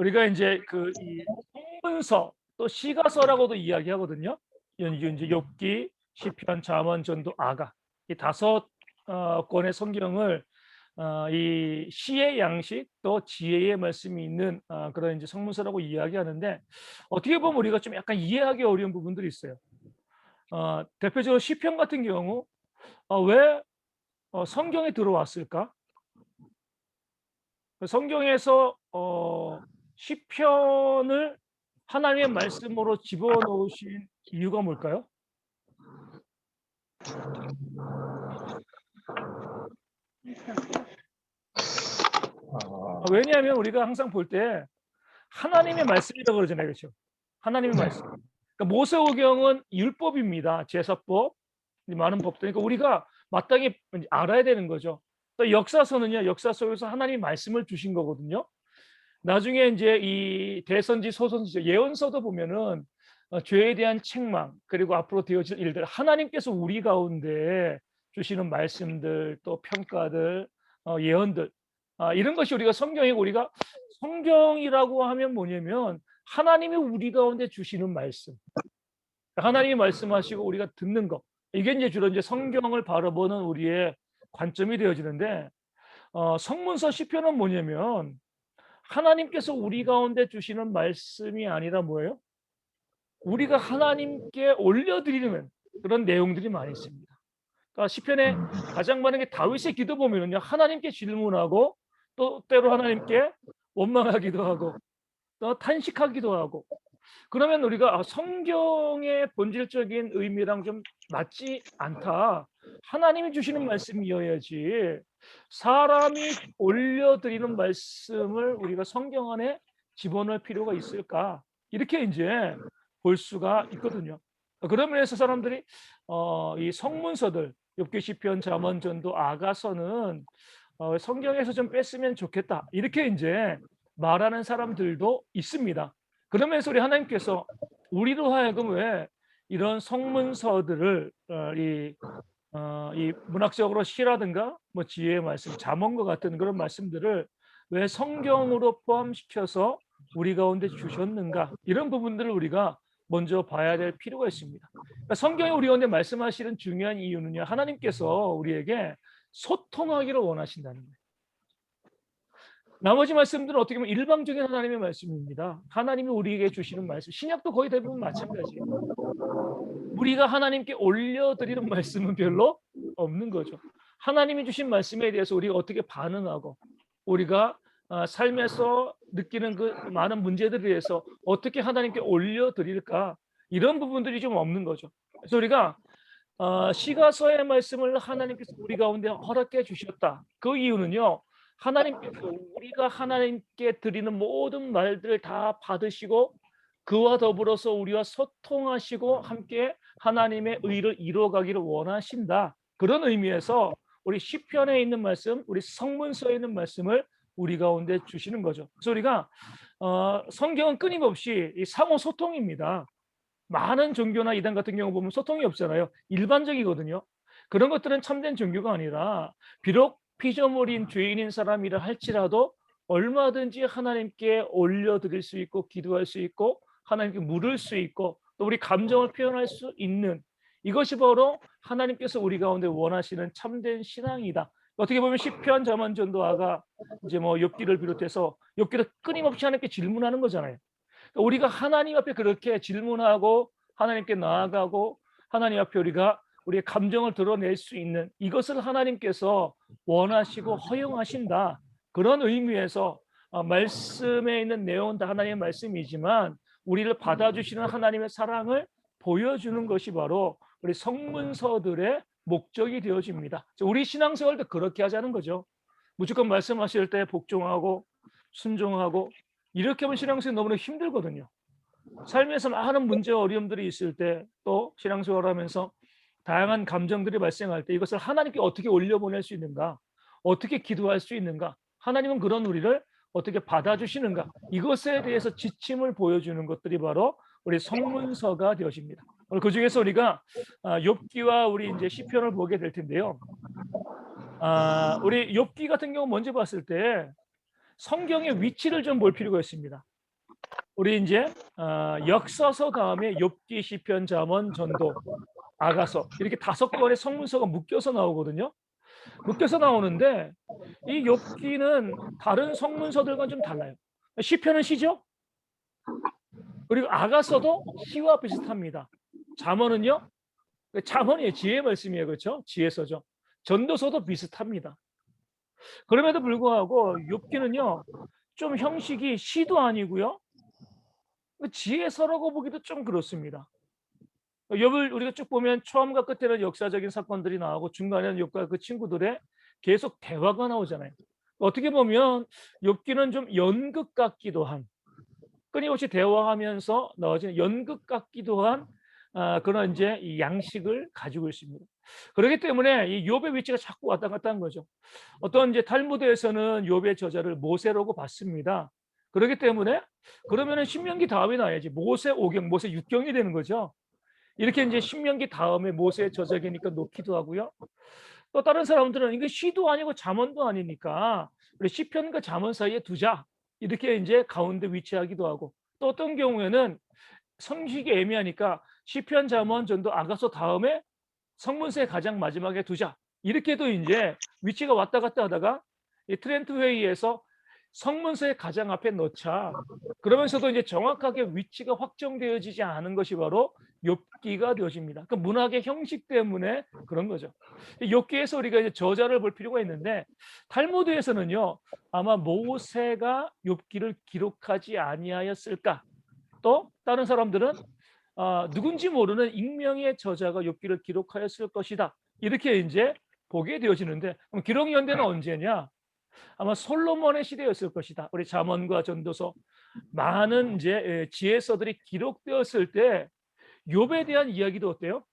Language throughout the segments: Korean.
우리가 이제 그 이 성문서 또 시가서라고도 이야기하거든요. 연주 이제 욥기, 시편, 잠언, 전도, 아가 이 다섯 권의 성경을 이 시의 양식 또 지혜의 말씀이 있는 그런 이제 성문서라고 이야기하는데 어떻게 보면 우리가 좀 약간 이해하기 어려운 부분들이 있어요. 대표적으로 시편 같은 경우 왜 성경에 들어왔을까? 그 성경에서 시편을 하나님의 말씀으로 집어넣으신 이유가 뭘까요? 어, 왜냐하면 우리가 항상 볼 때 하나님의 말씀이라고 그러잖아요. 그렇죠? 하나님의 네. 말씀. 그러니까 모세오경은 율법입니다. 제사법, 많은 법들. 그러니까 우리가 마땅히 알아야 되는 거죠. 또 역사서는요. 역사 속에서 하나님이 말씀을 주신 거거든요. 나중에 이제 이 대선지, 소선지, 예언서도 보면은 죄에 대한 책망 그리고 앞으로 되어질 일들 하나님께서 우리 가운데 주시는 말씀들 또 평가들 예언들 이런 것이 우리가 성경이고 우리가 성경이라고 하면 뭐냐면 하나님이 우리 가운데 주시는 말씀 하나님이 말씀하시고 우리가 듣는 것 이게 이제 주로 이제 성경을 바라보는 우리의 관점이 되어지는데 성문서 시편은 뭐냐면 하나님께서 우리 가운데 주시는 말씀이 아니라 뭐예요? 우리가 하나님께 올려드리는 그런 내용들이 많이 있습니다. 그러니까 시편에 가장 많은 게 다윗의 기도 보면은요. 하나님께 질문하고 또 때로 하나님께 원망하기도 하고 또 탄식하기도 하고 그러면 우리가 성경의 본질적인 의미랑 좀 맞지 않다. 하나님이 주시는 말씀이어야지 사람이 올려드리는 말씀을 우리가 성경 안에 집어넣을 필요가 있을까? 이렇게 이제 볼 수가 있거든요. 그런 면에서 사람들이 이 성문서들 욥기 시편 잠언 전도 아가서는 성경에서 좀 뺐으면 좋겠다. 이렇게 이제 말하는 사람들도 있습니다. 그러면서 우리 하나님께서 우리로 하여금 왜 이런 성문서들을 이 문학적으로 시라든가 뭐 지혜의 말씀, 잠언과 같은 그런 말씀들을 왜 성경으로 포함시켜서 우리 가운데 주셨는가 이런 부분들을 우리가 먼저 봐야 될 필요가 있습니다. 그러니까 성경에 우리 가운데 말씀하시는 중요한 이유는요. 하나님께서 우리에게 소통하기를 원하신다는 거예요. 나머지 말씀들은 어떻게 보면 일방적인 하나님의 말씀입니다. 하나님이 우리에게 주시는 말씀, 신약도 거의 대부분 마찬가지예요. 우리가 하나님께 올려드리는 말씀은 별로 없는 거죠. 하나님이 주신 말씀에 대해서 우리가 어떻게 반응하고 우리가 삶에서 느끼는 그 많은 문제들에 대해서 어떻게 하나님께 올려드릴까 이런 부분들이 좀 없는 거죠. 그래서 우리가 시가서의 말씀을 하나님께서 우리 가운데 허락해 주셨다. 그 이유는요. 하나님께서 우리가 하나님께 드리는 모든 말들을 다 받으시고 그와 더불어서 우리와 소통하시고 함께 하나님의 의를 이루어가기를 원하신다. 그런 의미에서 우리 시편에 있는 말씀, 우리 성문서에 있는 말씀을 우리 가운데 주시는 거죠. 그래서 우리가 성경은 끊임없이 이 상호 소통입니다. 많은 종교나 이단 같은 경우 보면 소통이 없잖아요. 일반적이거든요. 그런 것들은 참된 종교가 아니라 비록 피조물인 죄인인 사람이라 할지라도 얼마든지 하나님께 올려드릴 수 있고 기도할 수 있고 하나님께 물을 수 있고 또 우리 감정을 표현할 수 있는 이것이 바로 하나님께서 우리 가운데 원하시는 참된 신앙이다. 어떻게 보면 시편, 잠언, 전도아가 이제 뭐 욥기를 비롯해서 욥기도 끊임없이 하나님께 질문하는 거잖아요. 우리가 하나님 앞에 그렇게 질문하고 하나님께 나아가고 하나님 앞에 우리가 우리의 감정을 드러낼 수 있는 이것을 하나님께서 원하시고 허용하신다. 그런 의미에서 말씀에 있는 내용은 다 하나님의 말씀이지만 우리를 받아주시는 하나님의 사랑을 보여주는 것이 바로 우리 성문서들의 목적이 되어집니다. 우리 신앙생활도 그렇게 하자는 거죠. 무조건 말씀하실 때 복종하고 순종하고 이렇게 하면 신앙생활 너무나 힘들거든요. 삶에서 많은 문제와 어려움들이 있을 때 또 신앙생활을 하면서 다양한 감정들이 발생할 때 이것을 하나님께 어떻게 올려보낼 수 있는가? 어떻게 기도할 수 있는가? 하나님은 그런 우리를 어떻게 받아주시는가? 이것에 대해서 지침을 보여주는 것들이 바로 우리 성문서가 되어집니다. 오늘 그중에서 우리가 욥기와 우리 이제 시편을 보게 될 텐데요. 우리 욥기 같은 경우 먼저 봤을 때 성경의 위치를 좀 볼 필요가 있습니다. 우리 이제 역사서 다음에 욥기, 시편, 잠언, 전도, 아가서 이렇게 5권의 성문서가 묶여서 나오거든요. 묶여서 나오는데 이 욥기는 다른 성문서들과는 좀 달라요. 시편은 시죠. 그리고 아가서도 시와 비슷합니다. 잠언은요. 잠언이 지혜 말씀이에요. 그렇죠? 지혜서죠. 전도서도 비슷합니다. 그럼에도 불구하고 욥기는요. 좀 형식이 시도 아니고요. 지혜서라고 보기도 좀 그렇습니다. 욥을 우리가 쭉 보면 처음과 끝에는 역사적인 사건들이 나오고 중간에는 욥과 그 친구들의 계속 대화가 나오잖아요. 어떻게 보면 욥기는 좀 연극 같기도 한, 끊임없이 대화하면서 나오는 연극 같기도 한 그런 이제 이 양식을 가지고 있습니다. 그렇기 때문에 이 욥의 위치가 자꾸 왔다 갔다 한 거죠. 어떤 이제 탈무드에서는 욥의 저자를 모세라고 봤습니다. 그렇기 때문에 그러면은 신명기 다음에 나와야지 모세 5경, 모세 6경이 되는 거죠. 이렇게 이제 신명기 다음에 모세의 저작이니까 놓기도 하고요. 또 다른 사람들은 이거 시도 아니고 잠언도 아니니까 우리 시편과 잠언 사이에 두자. 이렇게 이제 가운데 위치하기도 하고 또 어떤 경우에는 성식이 애매하니까 시편, 잠언, 전도, 아가서 다음에 성문서의 가장 마지막에 두자. 이렇게도 이제 위치가 왔다 갔다 하다가 이 트렌트 회의에서 성문서의 가장 앞에 넣자. 그러면서도 이제 정확하게 위치가 확정되어지지 않은 것이 바로 욥기가 되어집니다. 그 문학의 형식 때문에 그런 거죠. 욥기에서 우리가 이제 저자를 볼 필요가 있는데 탈무드에서는요 아마 모세가 욥기를 기록하지 아니하였을까. 또 다른 사람들은 누군지 모르는 익명의 저자가 욥기를 기록하였을 것이다. 이렇게 이제 보게 되어지는데 그럼 기록 연대는 언제냐? 아마 솔로몬의 시대였을 것이다. 우리 잠언과 전도서 많은 이제 지혜서들이 기록되었을 때 욥에 대한 이야기도 어때요?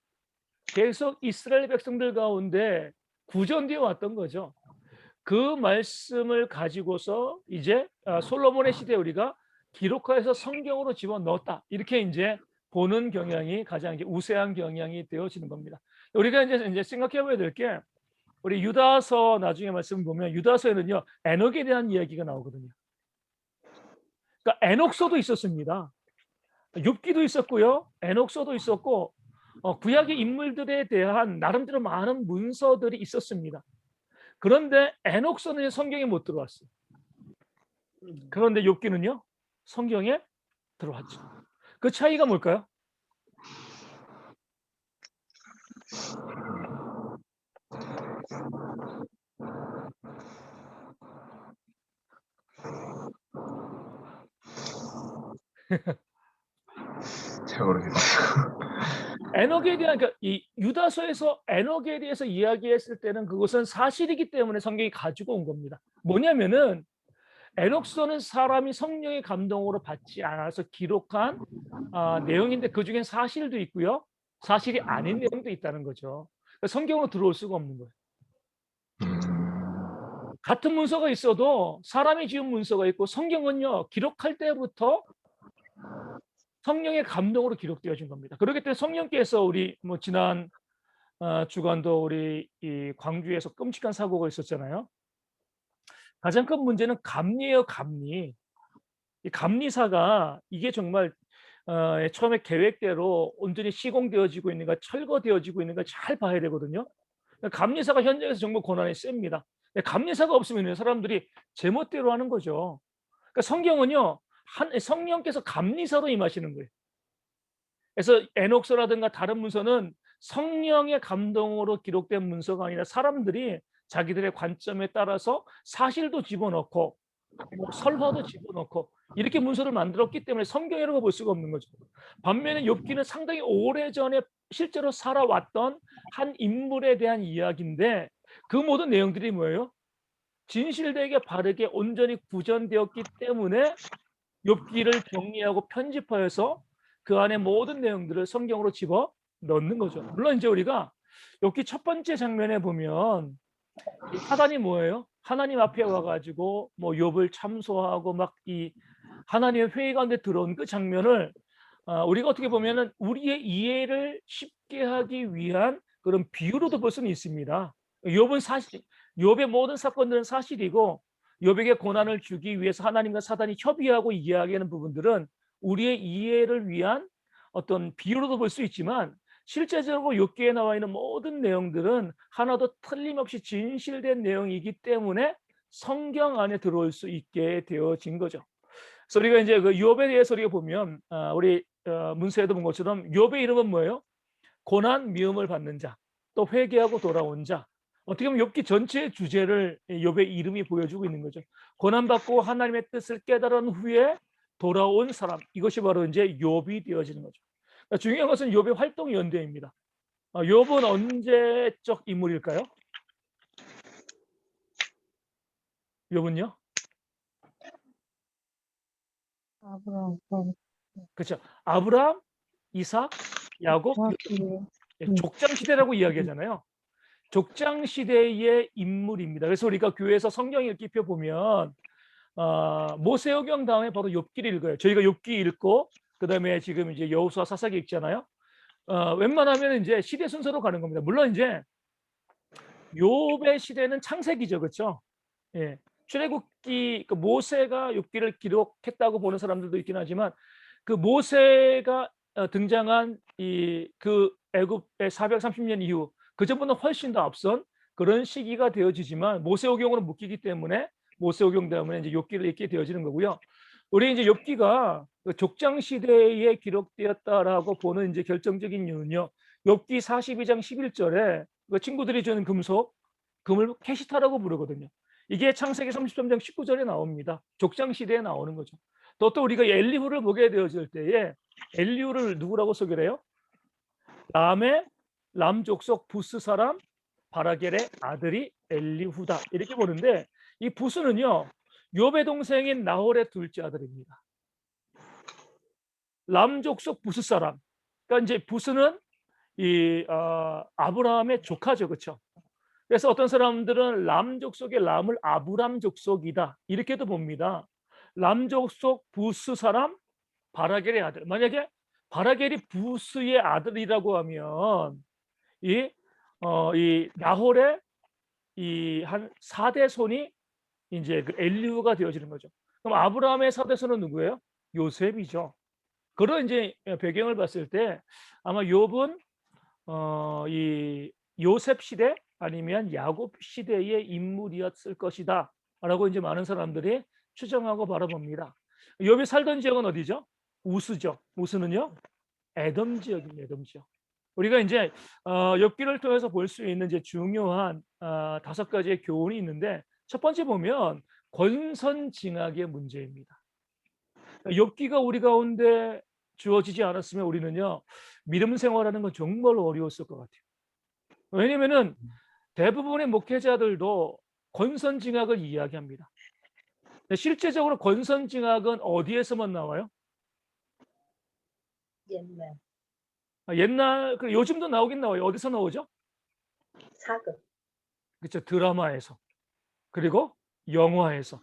계속 이스라엘 백성들 가운데 구전되어 왔던 거죠. 그 말씀을 가지고서 이제 솔로몬의 시대에 우리가 기록화해서 성경으로 집어넣었다. 이렇게 이제 보는 경향이 가장 이제 우세한 경향이 되어지는 겁니다. 우리가 이제 생각해 봐야 될 게 우리 유다서 나중에 말씀 보면 유다서에는요 에녹에 대한 이야기가 나오거든요. 그러니까 에녹서도 있었습니다. 욥기도 있었고요, 에녹서도 있었고 구약의 인물들에 대한 나름대로 많은 문서들이 있었습니다. 그런데 에녹서는 성경에 못 들어왔어요. 그런데 욥기는요 성경에 들어왔죠. 그 차이가 뭘까요? 잘 모르겠어요. 에녹에 대한 그러니까 이 유다서에서 에녹에 대해서 이야기했을 때는 그것은 사실이기 때문에 성경이 가지고 온 겁니다. 뭐냐면은 에녹서는 사람이 성령의 감동으로 받지 않아서 기록한 내용인데 그중엔 사실도 있고요. 사실이 아닌 내용도 있다는 거죠. 그러니까 성경으로 들어올 수가 없는 거예요. 같은 문서가 있어도 사람이 지은 문서가 있고 성경은요. 기록할 때부터 성령의 감동으로 기록되어진 겁니다. 그렇기 때문에 성령께서 우리 뭐 지난 주간도 우리 이 광주에서 끔찍한 사고가 있었잖아요. 가장 큰 문제는 감리예요, 감리. 이 감리사가 이게 정말 처음에 계획대로 온전히 시공되어지고 있는가 철거되어지고 있는가 잘 봐야 되거든요. 감리사가 현장에서 정말 고난이 셉니다. 감리사가 없으면 사람들이 제멋대로 하는 거죠. 그러니까 성경은요. 성령께서 감리사로 임하시는 거예요. 그래서 에녹서라든가 다른 문서는 성령의 감동으로 기록된 문서가 아니라 사람들이 자기들의 관점에 따라서 사실도 집어넣고 뭐 설화도 집어넣고 이렇게 문서를 만들었기 때문에 성경이라고 볼 수가 없는 거죠. 반면에 욥기는 상당히 오래전에 실제로 살아왔던 한 인물에 대한 이야기인데 그 모든 내용들이 뭐예요? 진실되게 바르게 온전히 구전되었기 때문에 욥기를 정리하고 편집하여서 그 안에 모든 내용들을 성경으로 집어 넣는 거죠. 물론 이제 우리가 욥기 첫 번째 장면에 보면 사단이 뭐예요? 하나님 앞에 와가지고 뭐 욥을 참소하고 막 이 하나님의 회의 가운데 들어온 그 장면을 우리가 어떻게 보면은 우리의 이해를 쉽게 하기 위한 그런 비유로도 볼 수는 있습니다. 욥은 사실, 욥의 모든 사건들은 사실이고 욥에게 고난을 주기 위해서 하나님과 사단이 협의하고 이야기하는 부분들은 우리의 이해를 위한 어떤 비유로도 볼 수 있지만 실제적으로 욥기에 나와 있는 모든 내용들은 하나도 틀림없이 진실된 내용이기 때문에 성경 안에 들어올 수 있게 되어진 거죠. 그래서 우리가 이제 그 욥에 대해서 우리가 보면 우리 문서에도 본 것처럼 욥의 이름은 뭐예요? 고난 미움을 받는 자, 또 회개하고 돌아온 자. 어떻게 보면 욥기 전체의 주제를 욥의 이름이 보여주고 있는 거죠. 고난 받고 하나님의 뜻을 깨달은 후에 돌아온 사람. 이것이 바로 이제 욥이 되어지는 거죠. 그러니까 중요한 것은 욥의 활동 연대입니다. 욥은 언제적 인물일까요? 욥은요? 아브라함, 그렇죠. 아브라함, 이삭, 야곱, 정확히. 족장 시대라고 이야기하잖아요. 족장 시대의 인물입니다. 그래서 우리가 교회에서 성경 읽기 펴 보면 모세오경 다음에 바로 욥기를 읽어요. 저희가 욥기 읽고 그다음에 지금 이제 여호수아 사사기 읽잖아요. 웬만하면 이제 시대 순서로 가는 겁니다. 물론 이제 욥의 시대는 창세기죠, 그렇죠? 예. 출애굽기 그 모세가 욥기를 기록했다고 보는 사람들도 있긴 하지만 그 모세가 등장한 이 그 애굽의 430년 이후 그 전보다 훨씬 더 앞선 그런 시기가 되어지지만 모세오경으로 묶이기 때문에 모세오경 때문에 이제 욥기를 읽게 되어지는 거고요. 우리 이제 욥기가 그 족장 시대에 기록되었다라고 보는 이제 결정적인 이유는요. 욥기 42장 11절에 그 친구들이 주는 금속, 금을 캐시타라고 부르거든요. 이게 창세기 33장 19절에 나옵니다. 족장 시대에 나오는 거죠. 또 우리가 엘리후를 보게 되어질 때에 엘리후를 누구라고 소개를 해요? 람 족속 부스 사람 바라겔의 아들이 엘리후다. 이렇게 보는데 이 부스는요. 욥의 동생인 나홀의 둘째 아들입니다. 람 족속 부스 사람. 그러니까 이제 부스는 이 아브라함의 조카죠. 그렇죠? 그래서 어떤 사람들은 람 족속의 람을 아브람 족속이다. 이렇게도 봅니다. 람 족속 부스 사람 바라겔의 아들. 만약에 바라겔이 부스의 아들이라고 하면 이 나홀의 이 한 4대 손이 이제 그 엘리후가 되어지는 거죠. 그럼 아브라함의 4대 손은 누구예요? 요셉이죠. 그런 이제 배경을 봤을 때 아마 욥은 이 요셉 시대 아니면 야곱 시대의 인물이었을 것이다라고 이제 많은 사람들이 추정하고 바라봅니다. 욥이 살던 지역은 어디죠? 우스죠. 우스는요? 에돔 지역입니다. 에돔 지역. 우리가 이제 욥기를 통해서 볼 수 있는 이제 중요한 5가지의 교훈이 있는데 첫 번째 보면 권선징악의 문제입니다. 욥기가 우리 가운데 주어지지 않았으면 우리는요 믿음 생활하는 건 정말 어려웠을 것 같아요. 왜냐면은 대부분의 목회자들도 권선징악을 이야기합니다. 실제적으로 권선징악은 어디에서만 나와요? 옛날 옛날 요즘도 나오긴 나와요. 어디서 나오죠? 사극. 그렇죠. 드라마에서. 그리고 영화에서.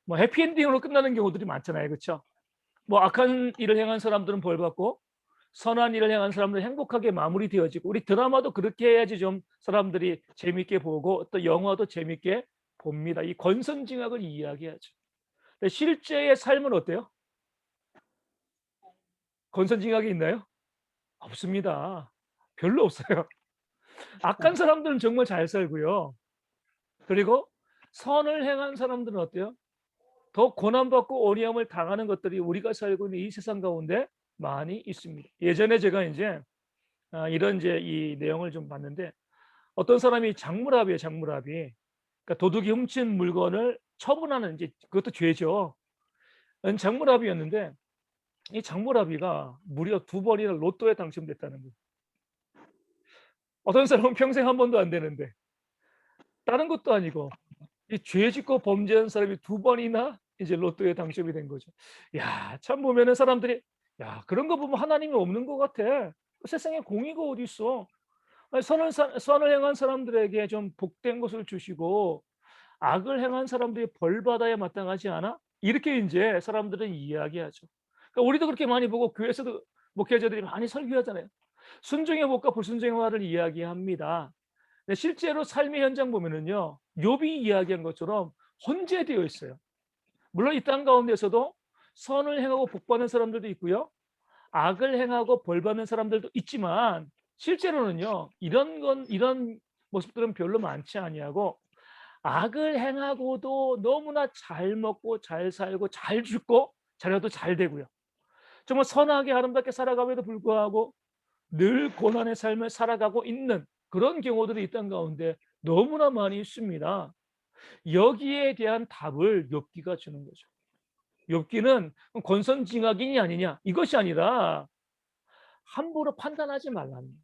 뭐 해피엔딩으로 끝나는 경우들이 많잖아요. 그렇죠? 뭐 악한 일을 행한 사람들은 벌 받고 선한 일을 행한 사람들은 행복하게 마무리되어지고 우리 드라마도 그렇게 해야지 좀 사람들이 재밌게 보고 또 영화도 재밌게 봅니다. 이 권선징악을 이야기하죠. 실제의 삶은 어때요? 권선징악이 있나요? 없습니다. 별로 없어요. 악한 사람들은 정말 잘 살고요. 그리고 선을 행한 사람들은 어때요? 더 고난받고 어려움을 당하는 것들이 우리가 살고 있는 이 세상 가운데 많이 있습니다. 예전에 제가 이제 이런 이제 이 내용을 좀 봤는데 어떤 사람이 장물합이에요, 장물합이. 그러니까 도둑이 훔친 물건을 처분하는 이제 그것도 죄죠. 장물합이었는데 이 장물합이가 무려 2번이나 로또에 당첨됐다는 거예요. 어떤 사람은 평생 한 번도 안 되는데 다른 것도 아니고 이 죄 짓고 범죄한 사람이 2번이나 이제 로또에 당첨이 된 거죠. 야, 참 보면은 사람들이 야, 그런 거 보면 하나님이 없는 것 같아. 세상에 공의가 어디 있어? 선을 행한 사람들에게 좀 복된 것을 주시고 악을 행한 사람들이 벌 받아야 마땅하지 않아? 이렇게 이제 사람들은 이야기하죠. 그러니까 우리도 그렇게 많이 보고 교회에서도 목회자들이 많이 설교하잖아요. 순종의 복과 불순종의 화를 이야기합니다. 근데 실제로 삶의 현장 보면은요, 욥이 이야기한 것처럼 혼재되어 있어요. 물론 이 땅 가운데서도 선을 행하고 복 받는 사람들도 있고요. 악을 행하고 벌 받는 사람들도 있지만 실제로는요. 이런 모습들은 별로 많지 아니하고 악을 행하고도 너무나 잘 먹고 잘 살고 잘 죽고 자녀도 잘 되고요. 정말 선하게 아름답게 살아감에도 불구하고 늘 고난의 삶을 살아가고 있는 그런 경우들이 이 땅 가운데 너무나 많이 있습니다. 여기에 대한 답을 욥기가 주는 거죠. 욥기는 권선징악인이 아니냐 이것이 아니라 함부로 판단하지 말라는 거예요.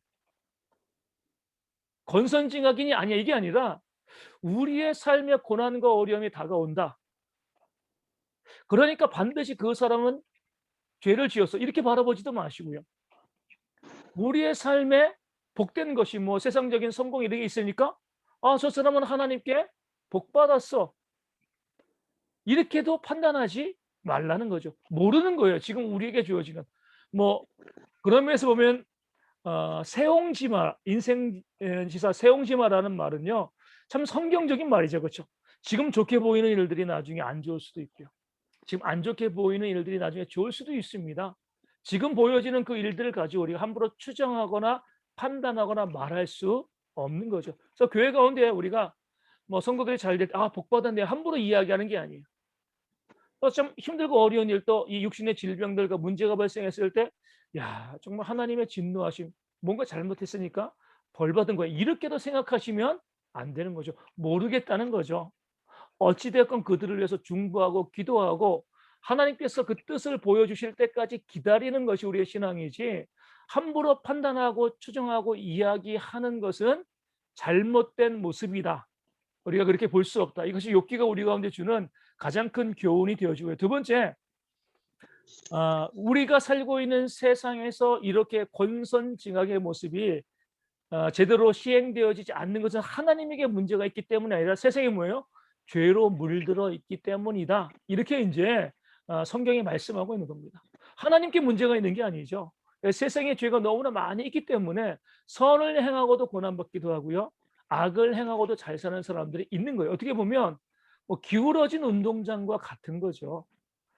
권선징악인이 아니야 이게 아니라 우리의 삶에 고난과 어려움이 다가온다. 그러니까 반드시 그 사람은 죄를 지었어 이렇게 바라보지도 마시고요. 우리의 삶에 복된 것이 뭐 세상적인 성공 이런 게 있으니까 저 사람은 하나님께 복 받았어. 이렇게도 판단하지 말라는 거죠. 모르는 거예요. 지금 우리에게 주어지는 뭐 그런 면에서 보면 세옹지마 인생지사 세옹지마라는 말은요. 참 성경적인 말이죠. 그렇죠? 지금 좋게 보이는 일들이 나중에 안 좋을 수도 있고요. 지금 안 좋게 보이는 일들이 나중에 좋을 수도 있습니다. 지금 보여지는 그 일들을 가지고 우리가 함부로 추정하거나 판단하거나 말할 수 없는 거죠. 그래서 교회 가운데 우리가 뭐 성도들이 잘 될 때 복 받았네 함부로 이야기하는 게 아니에요. 또 좀 힘들고 어려운 일 또 이 육신의 질병들과 문제가 발생했을 때 야 정말 하나님의 진노하심 뭔가 잘못했으니까 벌 받은 거야 이렇게도 생각하시면 안 되는 거죠. 모르겠다는 거죠. 어찌 됐건 그들을 위해서 중보하고 기도하고 하나님께서 그 뜻을 보여주실 때까지 기다리는 것이 우리의 신앙이지 함부로 판단하고 추정하고 이야기하는 것은 잘못된 모습이다. 우리가 그렇게 볼 수 없다. 이것이 욥기가 우리 가운데 주는 가장 큰 교훈이 되어지고요. 두 번째, 우리가 살고 있는 세상에서 이렇게 권선징악의 모습이 제대로 시행되어지지 않는 것은 하나님에게 문제가 있기 때문이 아니라 세상에 뭐예요? 죄로 물들어 있기 때문이다. 이렇게 이제 성경이 말씀하고 있는 겁니다. 하나님께 문제가 있는 게 아니죠. 세상에 죄가 너무나 많이 있기 때문에 선을 행하고도 고난받기도 하고요. 악을 행하고도 잘 사는 사람들이 있는 거예요. 어떻게 보면 뭐 기울어진 운동장과 같은 거죠.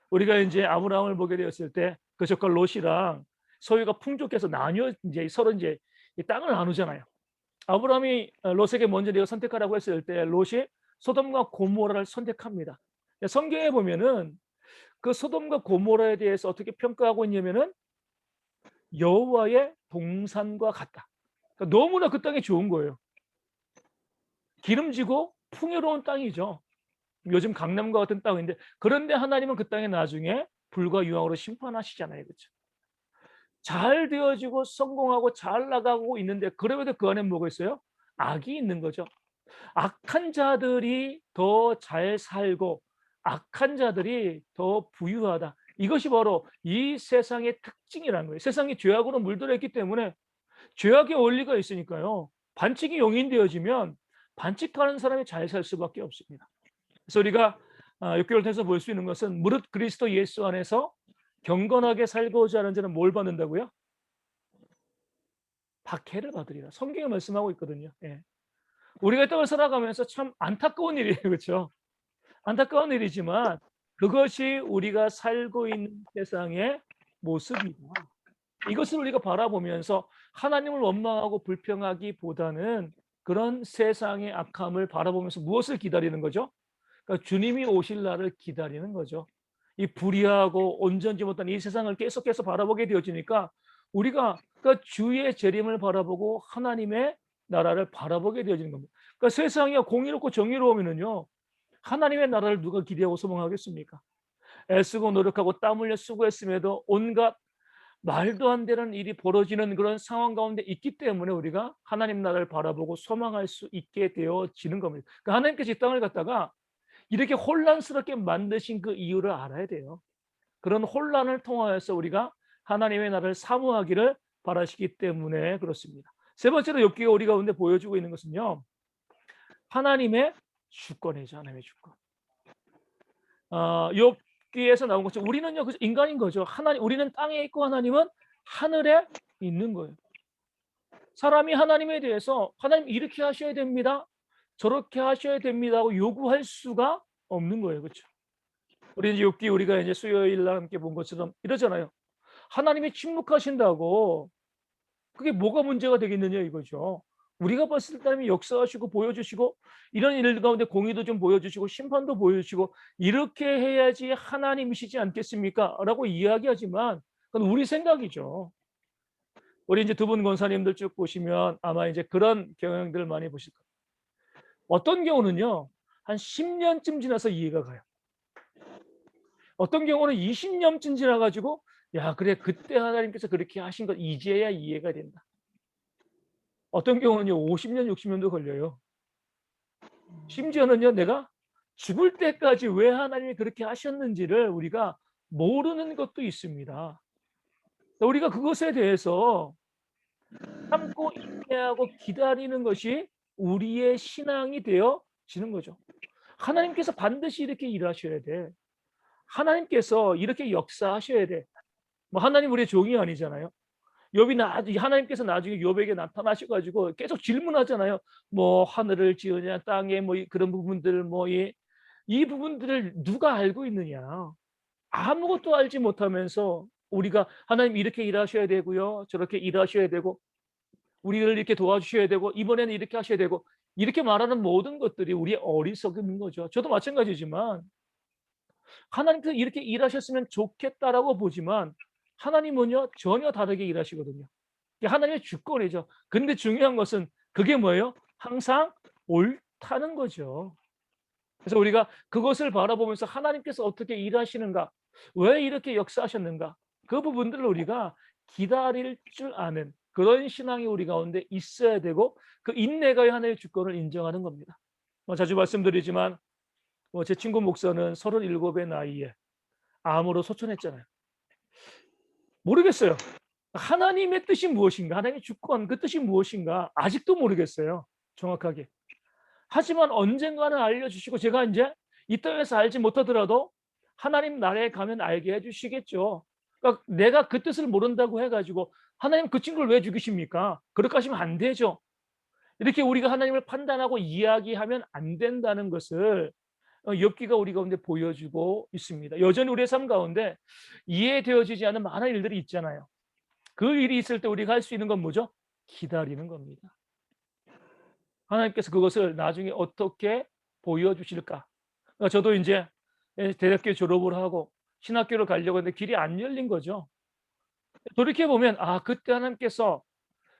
우리가 이제 아브라함을 보게 되었을 때 그 조카 롯이랑 소유가 풍족해서 나뉘어 이제 서로 이제 이 땅을 나누잖아요. 아브라함이 롯에게 먼저 내가 선택하라고 했을 때 롯이 소돔과 고모라를 선택합니다. 성경에 보면은 그 소돔과 고모라에 대해서 어떻게 평가하고 있냐면은 여호와의 동산과 같다. 그러니까 너무나 그 땅이 좋은 거예요. 기름지고 풍요로운 땅이죠. 요즘 강남과 같은 땅인데 그런데 하나님은 그 땅에 나중에 불과 유황으로 심판하시잖아요. 그렇죠? 잘 되어지고 성공하고 잘 나가고 있는데 그래도 그 안에 뭐가 있어요? 악이 있는 거죠. 악한 자들이 더 잘 살고 악한 자들이 더 부유하다. 이것이 바로 이 세상의 특징이라는 거예요. 세상이 죄악으로 물들어 있기 때문에 죄악의 원리가 있으니까요. 반칙이 용인되어지면 반칙하는 사람이 잘 살 수밖에 없습니다. 그래서 우리가 6개월 통해서 볼 수 있는 것은 무릇 그리스도 예수 안에서 경건하게 살고자 하는 자는 뭘 받는다고요? 박해를 받으리라. 성경에 말씀하고 있거든요. 예. 우리가 이 땅을 살아가면서 참 안타까운 일이에요. 그렇죠? 안타까운 일이지만 그것이 우리가 살고 있는 세상의 모습이다. 이것을 우리가 바라보면서 하나님을 원망하고 불평하기보다는 그런 세상의 악함을 바라보면서 무엇을 기다리는 거죠? 그러니까 주님이 오실 날을 기다리는 거죠. 이 불의하고 온전지 못한 이 세상을 계속해서 바라보게 되어지니까 우리가 그 주의 재림을 바라보고 하나님의 나라를 바라보게 되어지는 겁니다. 그러니까 세상이 공의롭고 정의로우면은요 하나님의 나라를 누가 기대하고 소망하겠습니까? 애쓰고 노력하고 땀 흘려 수고했음에도 온갖 말도 안 되는 일이 벌어지는 그런 상황 가운데 있기 때문에 우리가 하나님 나라를 바라보고 소망할 수 있게 되어지는 겁니다. 그러니까 하나님께서 이 땅을 갖다가 이렇게 혼란스럽게 만드신 그 이유를 알아야 돼요. 그런 혼란을 통하여서 우리가 하나님의 나라를 사모하기를 바라시기 때문에 그렇습니다. 세 번째로 욥기가 우리 가운데 보여주고 있는 것은요. 하나님의 주권이죠. 하나님의 주권. 욥기에서 나온 것처럼 우리는요 인간인 거죠. 우리는 땅에 있고 하나님은 하늘에 있는 거예요. 사람이 하나님에 대해서 하나님 이렇게 하셔야 됩니다. 저렇게 하셔야 됩니다 하고 요구할 수가 없는 거예요. 그렇죠? 우리 이제 욥기 우리가 이제 수요일 날 함께 본 것처럼 이러잖아요. 하나님이 침묵하신다고 그게 뭐가 문제가 되겠느냐 이거죠. 우리가 봤을 때 하나님이 역사하시고 보여주시고 이런 일 가운데 공의도 좀 보여주시고 심판도 보여주시고 이렇게 해야지 하나님이시지 않겠습니까? 라고 이야기하지만 그건 우리 생각이죠. 우리 이제 두 분 권사님들 쭉 보시면 아마 이제 그런 경향들을 많이 보실 거예요. 어떤 경우는요, 한 10년쯤 지나서 이해가 가요. 어떤 경우는 20년쯤 지나가지고, 야, 그래, 그때 하나님께서 그렇게 하신 것 이제야 이해가 된다. 어떤 경우는요, 50년, 60년도 걸려요. 심지어는요, 내가 죽을 때까지 왜 하나님이 그렇게 하셨는지를 우리가 모르는 것도 있습니다. 우리가 그것에 대해서 참고 인내하고 기다리는 것이 우리의 신앙이 되어지는 거죠. 하나님께서 반드시 이렇게 일하셔야 돼. 하나님께서 이렇게 역사하셔야 돼. 뭐 하나님 우리의 종이 아니잖아요. 욥이 하나님께서 나중에 욥에게 나타나셔 가지고 계속 질문하잖아요. 뭐 하늘을 지으냐 땅에 뭐 그런 부분들 뭐 이 부분들을 누가 알고 있느냐. 아무것도 알지 못하면서 우리가 하나님 이렇게 일하셔야 되고요. 저렇게 일하셔야 되고 우리를 이렇게 도와주셔야 되고 이번에는 이렇게 하셔야 되고 이렇게 말하는 모든 것들이 우리의 어리석음인 거죠. 저도 마찬가지지만 하나님께서 이렇게 일하셨으면 좋겠다라고 보지만 하나님은요 전혀 다르게 일하시거든요. 이게 하나님의 주권이죠. 근데 중요한 것은 그게 뭐예요? 항상 옳다는 거죠. 그래서 우리가 그것을 바라보면서 하나님께서 어떻게 일하시는가, 왜 이렇게 역사하셨는가, 그 부분들을 우리가 기다릴 줄 아는 그런 신앙이 우리 가운데 있어야 되고 그 인내가 하나님의 주권을 인정하는 겁니다. 자주 말씀드리지만 제 친구 목사는 37의 나이에 암으로 소천했잖아요. 모르겠어요. 하나님의 뜻이 무엇인가, 하나님의 주권 그 뜻이 무엇인가 아직도 모르겠어요. 정확하게. 하지만 언젠가는 알려주시고 제가 이제 이 땅에서 알지 못하더라도 하나님 나라에 가면 알게 해주시겠죠. 그러니까 내가 그 뜻을 모른다고 해가지고 하나님 그 친구를 왜 죽이십니까? 그렇게 하시면 안 되죠. 이렇게 우리가 하나님을 판단하고 이야기하면 안 된다는 것을 욥기가 우리 가운데 보여주고 있습니다. 여전히 우리의 삶 가운데 이해되어지지 않은 많은 일들이 있잖아요. 그 일이 있을 때 우리가 할 수 있는 건 뭐죠? 기다리는 겁니다. 하나님께서 그것을 나중에 어떻게 보여주실까? 저도 이제 대학교 졸업을 하고 신학교를 가려고 했는데 길이 안 열린 거죠. 돌이켜보면 그때 하나님께서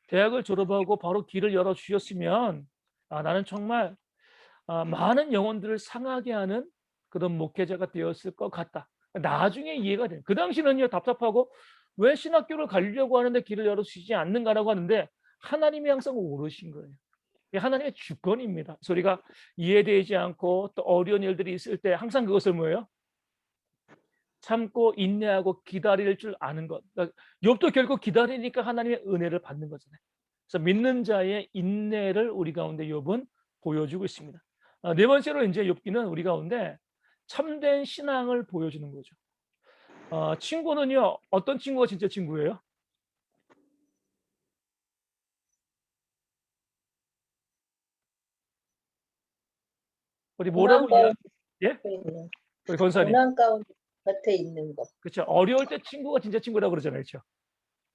대학을 졸업하고 바로 길을 열어주셨으면 나는 정말 많은 영혼들을 상하게 하는 그런 목회자가 되었을 것 같다. 나중에 이해가 돼요. 그 당시는요 답답하고 왜 신학교를 가려고 하는데 길을 열어주시지 않는가라고 하는데 하나님이 항상 오르신 거예요. 하나님의 주권입니다. 그래서 우리가 이해되지 않고 또 어려운 일들이 있을 때 항상 그것을 뭐예요? 참고 인내하고 기다릴 줄 아는 것. 그러니까 욥도 결국 기다리니까 하나님의 은혜를 받는 거잖아요. 그래서 믿는 자의 인내를 우리 가운데 욥은 보여주고 있습니다. 네 번째로 이제 욥기는 우리 가운데 참된 신앙을 보여주는 거죠. 친구는요 어떤 친구가 진짜 친구예요? 우리 고난 뭐라고 이야기? 예? 가운데 있는, 우리 권사님. 고난 가운데 곁에 있는 거. 그렇죠. 어려울 때 친구가 진짜 친구라고 그러잖아요. 그렇죠.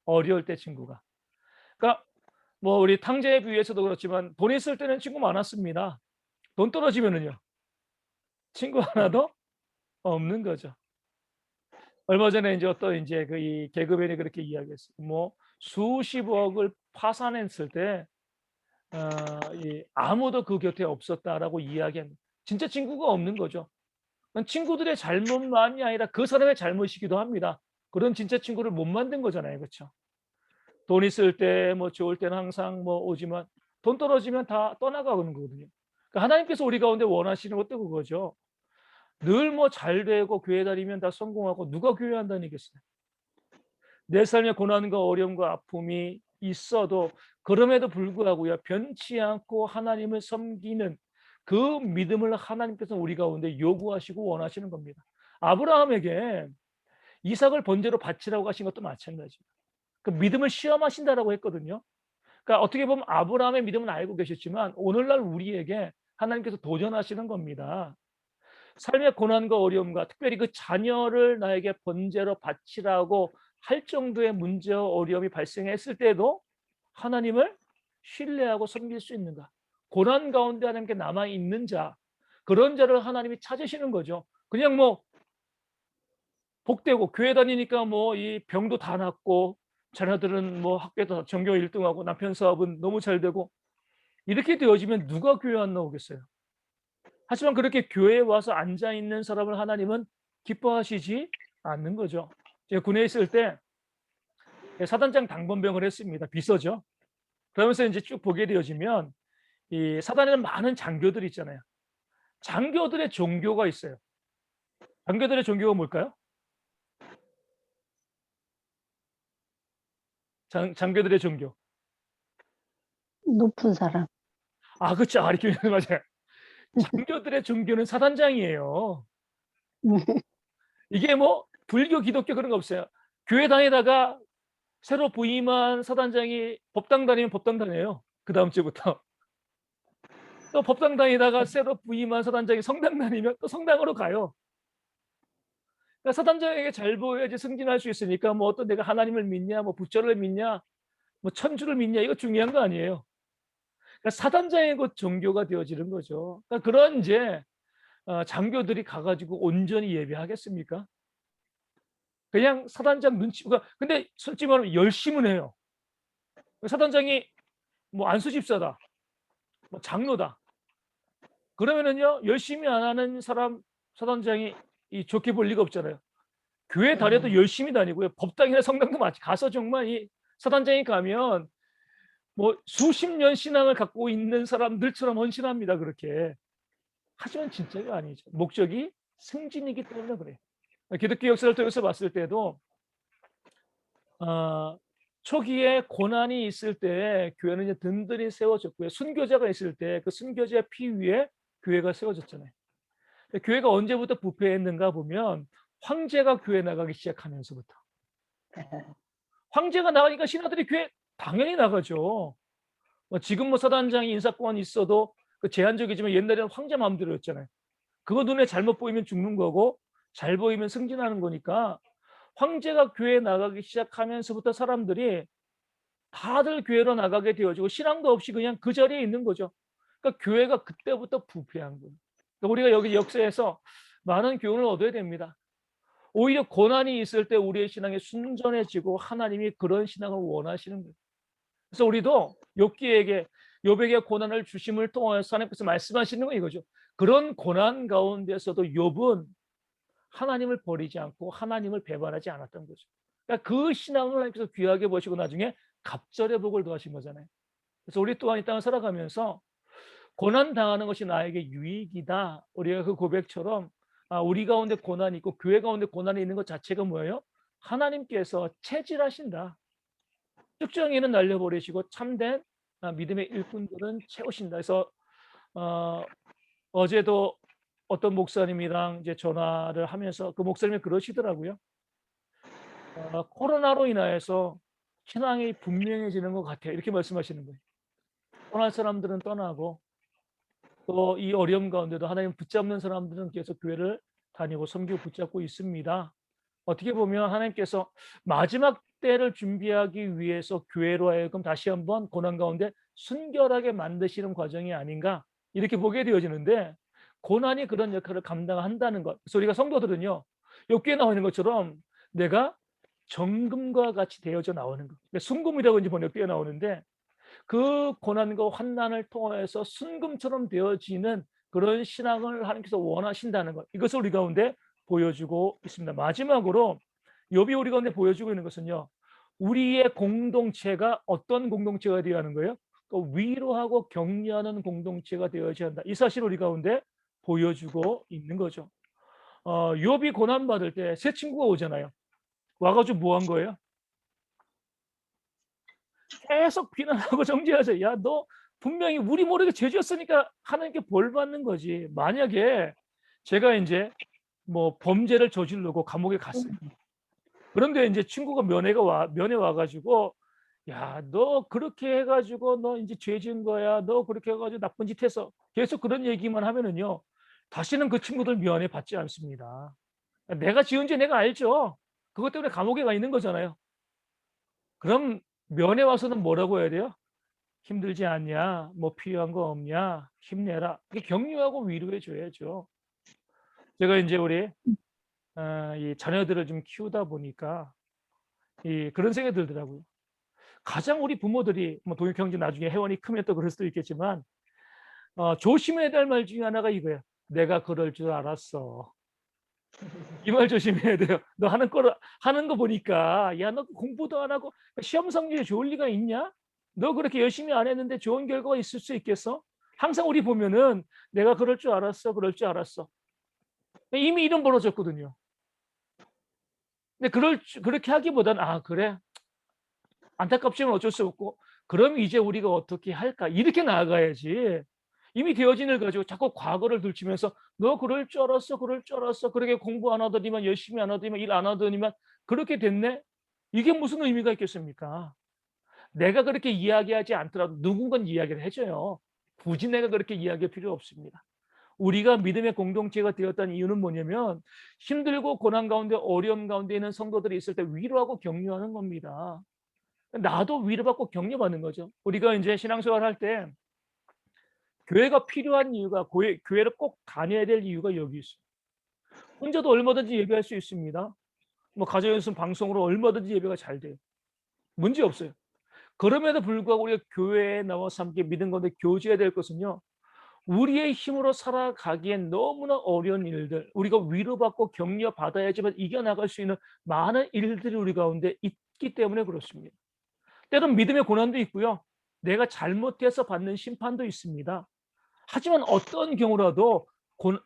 어려울 때 친구가. 그러니까 뭐 우리 탕자에 비유해서도 그렇지만 돈 있을 때는 친구 많았습니다. 돈 떨어지면은요. 친구 하나도 없는 거죠. 얼마 전에 이제 어떤 이제 그 이 개그맨이 그렇게 이야기했어요. 뭐 수십억을 파산했을 때 아무도 그 곁에 없었다라고 이야기한 진짜 친구가 없는 거죠. 친구들의 잘못만이 아니라 그 사람의 잘못이기도 합니다. 그런 진짜 친구를 못 만든 거잖아요. 그렇죠? 돈 있을 때 뭐 좋을 때는 항상 뭐 오지만 돈 떨어지면 다 떠나가는 거거든요. 그러니까 하나님께서 우리 가운데 원하시는 것도 그거죠. 늘 뭐 잘 되고 교회 다니면 다 성공하고 누가 교회 안 다니겠어요. 내 삶에 고난과 어려움과 아픔이 있어도 그럼에도 불구하고요 변치 않고 하나님을 섬기는 그 믿음을 하나님께서 우리 가운데 요구하시고 원하시는 겁니다. 아브라함에게 이삭을 번제로 바치라고 하신 것도 마찬가지예요. 그 믿음을 시험하신다라고 했거든요. 그러니까 어떻게 보면 아브라함의 믿음은 알고 계셨지만 오늘날 우리에게 하나님께서 도전하시는 겁니다. 삶의 고난과 어려움과 특별히 그 자녀를 나에게 번제로 바치라고 할 정도의 문제와 어려움이 발생했을 때도 하나님을 신뢰하고 섬길 수 있는가? 고난 가운데 하나님께 남아 있는 자, 그런 자를 하나님이 찾으시는 거죠. 그냥 뭐 복되고 교회 다니니까 뭐 이 병도 다 낫고 자녀들은 뭐 학교에서 전교 1등하고 남편 사업은 너무 잘 되고 이렇게 되어지면 누가 교회 안 나오겠어요? 하지만 그렇게 교회에 와서 앉아 있는 사람을 하나님은 기뻐하시지 않는 거죠. 제가 군에 있을 때 사단장 당번병을 했습니다. 비서죠. 그러면서 이제 쭉 보게 되어지면 이 사단에는 많은 장교들이 있잖아요. 장교들의 종교가 있어요. 장교들의 종교가 뭘까요? 장교들의 종교. 높은 사람. 아, 그렇죠. 아, 이렇게 맞아요. 장교들의 종교는 사단장이에요. 이게 뭐 불교, 기독교 그런 거 없어요. 교회 다니다가 새로 부임한 사단장이 법당 다니면 법당 다녀요. 그 다음 주부터. 또 법당 다니다가 새로 부임한 사단장이 성당 다니면 또 성당으로 가요. 그러니까 사단장에게 잘 보여야지 승진할 수 있으니까 뭐 어떤 내가 하나님을 믿냐, 뭐 부처를 믿냐, 뭐 천주를 믿냐 이거 중요한 거 아니에요. 그러니까 사단장의 곧 종교가 되어지는 거죠. 그러니까 그런 이제 장교들이 가가지고 온전히 예배하겠습니까? 그냥 사단장 눈치. 근데 솔직히 말하면 열심은 해요. 사단장이 뭐 안수집사다, 뭐 장로다. 그러면은요 열심히 안 하는 사람 사단장이 좋게 볼 리가 없잖아요. 교회 다녀도 열심히 다니고요. 법당이나 성당도 마치 가서 정말 이 사단장이 가면 뭐 수십 년 신앙을 갖고 있는 사람들처럼 헌신합니다. 그렇게. 하지만 진짜가 아니죠. 목적이 승진이기 때문에 그래요. 기독교 역사를 통해서 봤을 때도 초기에 고난이 있을 때 교회는 이제 든든히 세워졌고요. 순교자가 있을 때 그 순교자의 피 위에 교회가 세워졌잖아요. 교회가 언제부터 부패했는가 보면 황제가 교회 나가기 시작하면서부터. 황제가 나가니까 신하들이 교회 당연히 나가죠. 지금 뭐 사단장이 인사권이 있어도 그 제한적이지만 옛날에는 황제 마음대로였잖아요. 그거 눈에 잘못 보이면 죽는 거고 잘 보이면 승진하는 거니까 황제가 교회에 나가기 시작하면서부터 사람들이 다들 교회로 나가게 되어지고 신앙도 없이 그냥 그 자리에 있는 거죠. 그러니까 교회가 그때부터 부패한 거예요. 그러니까 우리가 여기 역사에서 많은 교훈을 얻어야 됩니다. 오히려 고난이 있을 때 우리의 신앙이 순전해지고 하나님이 그런 신앙을 원하시는 거예요. 그래서 우리도 욥에게 고난을 주심을 통해서 하나님께서 말씀하시는 건 이거죠. 그런 고난 가운데서도 욥은 하나님을 버리지 않고 하나님을 배반하지 않았던 거죠. 그러니까 그 신앙을 하나님께서 귀하게 보시고 나중에 갑절의 복을 더하신 거잖아요. 그래서 우리 또한 이 땅을 살아가면서 고난 당하는 것이 나에게 유익이다. 우리가 그 고백처럼 우리 가운데 고난이 있고 교회 가운데 고난이 있는 것 자체가 뭐예요? 하나님께서 체질하신다. 쭉정이는 날려버리시고 참된 믿음의 일꾼들은 채우신다. 그래서 어제도 어떤 목사님이랑 이제 전화를 하면서 그 목사님이 그러시더라고요. 코로나로 인하여서 신앙이 분명해지는 것 같아요. 이렇게 말씀하시는 거예요. 떠날 사람들은 떠나고 또 이 어려움 가운데도 하나님 붙잡는 사람들은 계속 교회를 다니고 섬기고 붙잡고 있습니다. 어떻게 보면 하나님께서 마지막 때를 준비하기 위해서 교회로 하여금 다시 한번 고난 가운데 순결하게 만드시는 과정이 아닌가 이렇게 보게 되어지는데 고난이 그런 역할을 감당한다는 것. 그래서 우리가 성도들은요. 욥기에 나오는 것처럼 내가 정금과 같이 되어져 나오는 것. 순금이라고 이제 번역되어 나오는데 그 고난과 환난을 통해서 순금처럼 되어지는 그런 신앙을 하나님께서 원하신다는 것. 이것을 우리 가운데 보여주고 있습니다. 마지막으로 욥이 우리 가운데 보여주고 있는 것은요. 우리의 공동체가 어떤 공동체가 되어야 하는 거예요? 위로하고 격려하는 공동체가 되어야지 한다. 이 사실을 우리 가운데 보여주고 있는 거죠. 욥이 고난받을 때 새 친구가 오잖아요. 와가지고 뭐 한 거예요? 계속 비난하고 정죄하죠. 야, 너 분명히 우리 모르게 죄 지었으니까 하나님께 벌 받는 거지. 만약에 제가 이제 뭐 범죄를 저지르고 감옥에 갔어요. 그런데 이제 친구가 면회 와가지고 야, 너 그렇게 해가지고 너 이제 죄 지은 거야. 너 그렇게 해가지고 나쁜 짓 해서 계속 그런 얘기만 하면은요. 다시는 그 친구들 면회 받지 않습니다. 내가 지은 죄 내가 알죠. 그것 때문에 감옥에 가 있는 거잖아요. 그럼 면회 와서는 뭐라고 해야 돼요? 힘들지 않냐? 뭐 필요한 거 없냐? 힘내라. 이렇게 격려하고 위로해 줘야죠. 제가 이제 우리 이 자녀들을 좀 키우다 보니까 그런 생각이 들더라고요. 가장 우리 부모들이 뭐 동익 형제 나중에 혜원이 크면 또 그럴 수도 있겠지만 조심해야 될 말 중에 하나가 이거예요. 내가 그럴 줄 알았어. 이 말 조심해야 돼요. 너 하는 거 보니까 야, 너 공부도 안 하고 시험 성적이 좋을 리가 있냐? 너 그렇게 열심히 안 했는데 좋은 결과가 있을 수 있겠어? 항상 우리 보면은 내가 그럴 줄 알았어. 그럴 줄 알았어. 이미 이름 벌어졌거든요. 근데 그렇게 하기보다는 그래. 안타깝지만 어쩔 수 없고 그럼 이제 우리가 어떻게 할까? 이렇게 나아가야지. 이미 되어진 일 가지고 자꾸 과거를 들추면서 너 그럴 줄 알았어. 그럴 줄 알았어. 그렇게 공부 안 하더니만 열심히 안 하더니만 일 안 하더니만 그렇게 됐네. 이게 무슨 의미가 있겠습니까? 내가 그렇게 이야기하지 않더라도 누군가는 이야기를 해줘요. 굳이 내가 그렇게 이야기할 필요 없습니다. 우리가 믿음의 공동체가 되었다는 이유는 뭐냐면 힘들고 고난 가운데 어려움 가운데 있는 성도들이 있을 때 위로하고 격려하는 겁니다. 나도 위로받고 격려받는 거죠. 우리가 이제 신앙생활 할 때 교회가 필요한 이유가 교회를 꼭 다녀야 될 이유가 여기 있어요. 혼자도 얼마든지 예배할 수 있습니다. 뭐 가정연습 방송으로 얼마든지 예배가 잘 돼요. 문제 없어요. 그럼에도 불구하고 우리가 교회에 나와서 함께 믿음 가운데 교제해야 될 것은요. 우리의 힘으로 살아가기엔 너무나 어려운 일들, 우리가 위로받고 격려받아야지만 이겨나갈 수 있는 많은 일들이 우리 가운데 있기 때문에 그렇습니다. 때론 믿음의 고난도 있고요. 내가 잘못해서 받는 심판도 있습니다. 하지만 어떤 경우라도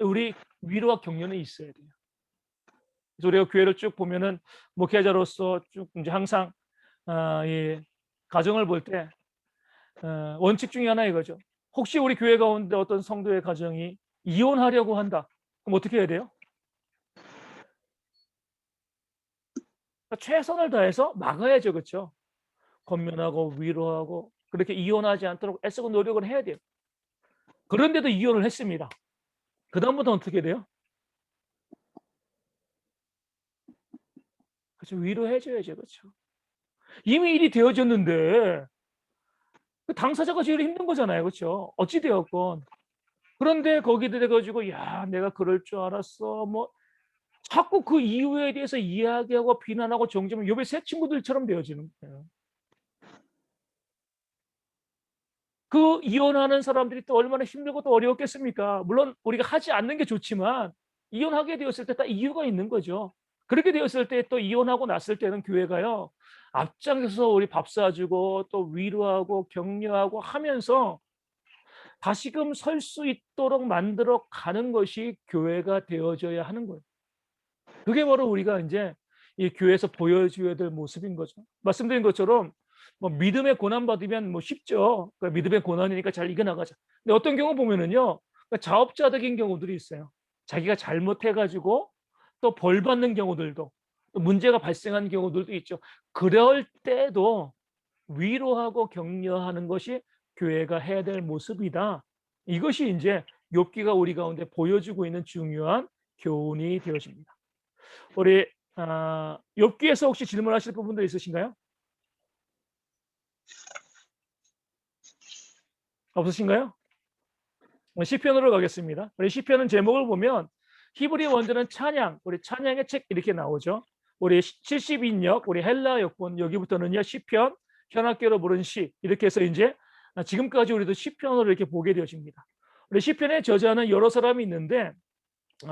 우리 위로와 격려는 있어야 돼요. 그래서 우리가 교회를 쭉 보면은 목회자로서 쭉 이제 항상 이 가정을 볼 때 원칙 중에 하나 이거죠. 혹시 우리 교회 가운데 어떤 성도의 가정이 이혼하려고 한다. 그럼 어떻게 해야 돼요? 그러니까 최선을 다해서 막아야죠, 그렇죠? 권면하고 위로하고 그렇게 이혼하지 않도록 애쓰고 노력을 해야 돼요. 그런데도 이혼을 했습니다. 그다음부터 어떻게 돼요? 그렇죠. 위로해 줘야죠. 그렇죠. 이미 일이 되어졌는데 그 당사자가 제일 힘든 거잖아요. 그렇죠. 어찌 되었건. 그런데 거기에 대 가지고 야, 내가 그럴 줄 알았어. 뭐 자꾸 그 이유에 대해서 이야기하고 비난하고 정죄하면 욥의 새 친구들처럼 되어지는 거예요. 그 이혼하는 사람들이 또 얼마나 힘들고 또 어려웠겠습니까? 물론 우리가 하지 않는 게 좋지만 이혼하게 되었을 때 다 이유가 있는 거죠. 그렇게 되었을 때 또 이혼하고 났을 때는 교회가요. 앞장서서 우리 밥 사주고 또 위로하고 격려하고 하면서 다시금 설 수 있도록 만들어 가는 것이 교회가 되어져야 하는 거예요. 그게 바로 우리가 이제 이 교회에서 보여줘야 될 모습인 거죠. 말씀드린 것처럼 뭐 믿음의 고난 받으면 뭐 쉽죠. 그러니까 믿음의 고난이니까 잘 이겨나가자. 근데 어떤 경우 보면은요, 그러니까 자업자득인 경우들이 있어요. 자기가 잘못해가지고 또 벌 받는 경우들도 또 문제가 발생한 경우들도 있죠. 그럴 때도 위로하고 격려하는 것이 교회가 해야 될 모습이다. 이것이 이제 욥기가 우리 가운데 보여주고 있는 중요한 교훈이 되어집니다. 우리 욥기에서 혹시 질문하실 부분도 있으신가요? 없으신가요? 시편으로 가겠습니다. 우리 시편은 제목을 보면 히브리 원제는 찬양, 우리 찬양의 책 이렇게 나오죠. 우리 70인역, 우리 헬라 역본 여기부터는요 시편, 현악계로 부른 시 이렇게 해서 이제 지금까지 우리도 시편으로 이렇게 보게 되어집니다. 우리 시편의 저자는 여러 사람이 있는데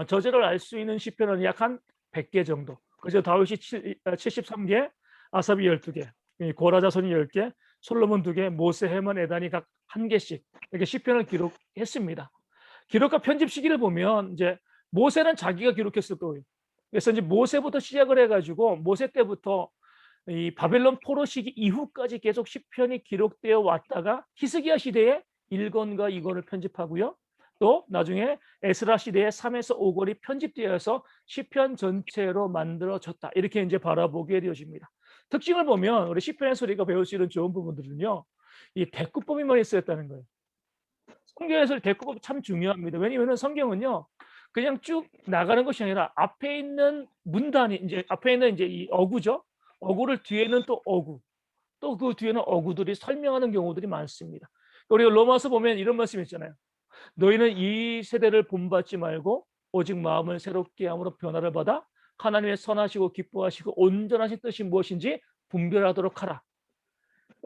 저자를 알 수 있는 시편은 약 한 100개 정도. 그래서 다윗이 73개, 아삽이 12개, 고라 자손이 10개, 솔로몬 2개, 모세, 헤만, 에단이 각 1개씩 이렇게 시편을 기록했습니다. 기록과 편집 시기를 보면 이제 모세는 자기가 기록했을 거예요. 그래서 이제 모세부터 시작을 해가지고 모세 때부터 이 바벨론 포로 시기 이후까지 계속 시편이 기록되어 왔다가 히스기야 시대에 1권과 2권을 편집하고요. 또 나중에 에스라 시대에 3에서 5권이 편집되어서 시편 전체로 만들어졌다. 이렇게 이제 바라보게 되어집니다. 특징을 보면 우리 시편에서 우리가 배울 수 있는 좋은 부분들은요. 이 대꾸법이 많이 쓰였다는 거예요. 성경에서 대꾸법이 참 중요합니다. 왜냐하면 성경은요, 그냥 쭉 나가는 것이 아니라 앞에 있는 문단이 이제 앞에 있는 이제 이 어구죠. 어구를 뒤에는 또 어구, 또 그 뒤에는 어구들이 설명하는 경우들이 많습니다. 우리가 로마서 보면 이런 말씀이 있잖아요. 너희는 이 세대를 본받지 말고 오직 마음을 새롭게 함으로 변화를 받아 하나님의 선하시고 기뻐하시고 온전하신 뜻이 무엇인지 분별하도록 하라.